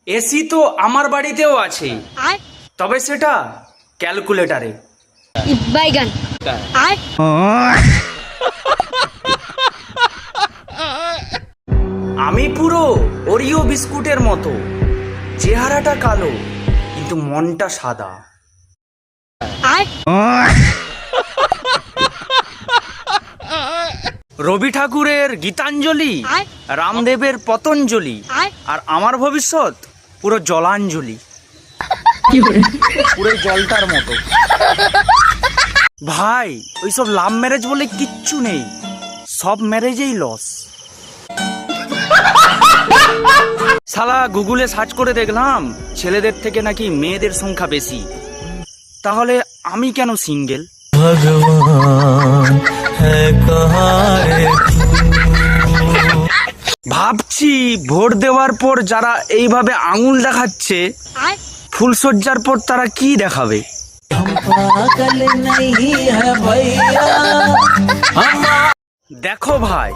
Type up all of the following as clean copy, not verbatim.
AC তো আমার বাড়িতেও আছে, তবে সেটা ক্যালকুলেটারে। বাইগান আর আমি পুরো ওরিও বিস্কুটের মতো, চেহারাটা কালো কিন্তু মনটা সাদা। আর রবি ঠাকুরের গীতাঞ্জলি, আর রামদেবের পতঞ্জলি, আর আর আমার ভবিষ্যৎ পুরো জলাঞ্জলি, পুরো জলটার মতো। ভাই ওইসব লাভ ম্যারেজ বলে কিচ্ছু নেই, সব ম্যারেজেই লস। শালা গুগলে সার্চ করে দেখলাম ছেলেদের থেকে নাকি মেয়েদের সংখ্যা বেশি, তাহলে আমি কেন সিঙ্গেল? ভাবছি ভোট দেওয়ার পর যারা এইভাবে আঙুল দেখাচ্ছে, আর ফুলসজ্জার পর তারা কি দেখাবে? দেখো ভাই,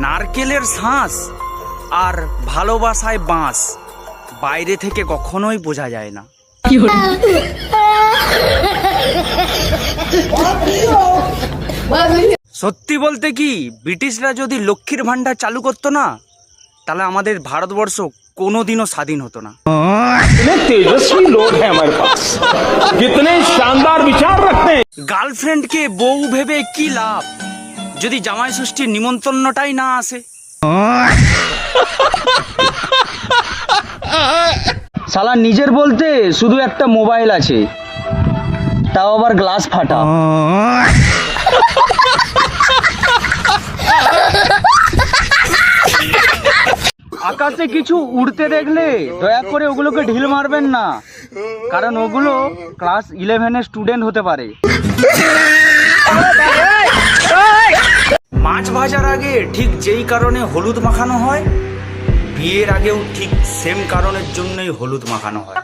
নারকেলের শাঁস আর ভালোবাসায় বাঁশ বাইরে থেকে কখনোই বোঝা যায় না। সত্যি বলতে কি, ব্রিটিশরা যদি লক্ষ্মীর ভান্ডার চালু করতো না, তাহলে আমাদের ভারতবর্ষ কোনোদিনও স্বাধীন হতো না। कितने तेजस्वी लोग हैं हमारे पास, कितने शानदार विचार रखते हैं। গার্লফ্রেন্ডকে বউ ভেবে কি লাভ যদি জামাই ষষ্ঠীর নিমন্ত্রণটাই না আসে? শালা নিজের বলতে শুধু একটা মোবাইল আছে, তাও আবার গ্লাস ফাটা। আকাশে কিছু উড়তে দেখলে দয়া করে ওগুলোকে ঢিল মারবেন না, কারণ ওগুলো ক্লাস 11-এর স্টুডেন্ট হতে পারে। মাছ ভাজার আগে ঠিক যেই কারণে হলুদ মাখানো হয়, বিয়ের আগেও ঠিক সেম কারণের জন্যই হলুদ মাখানো হয়।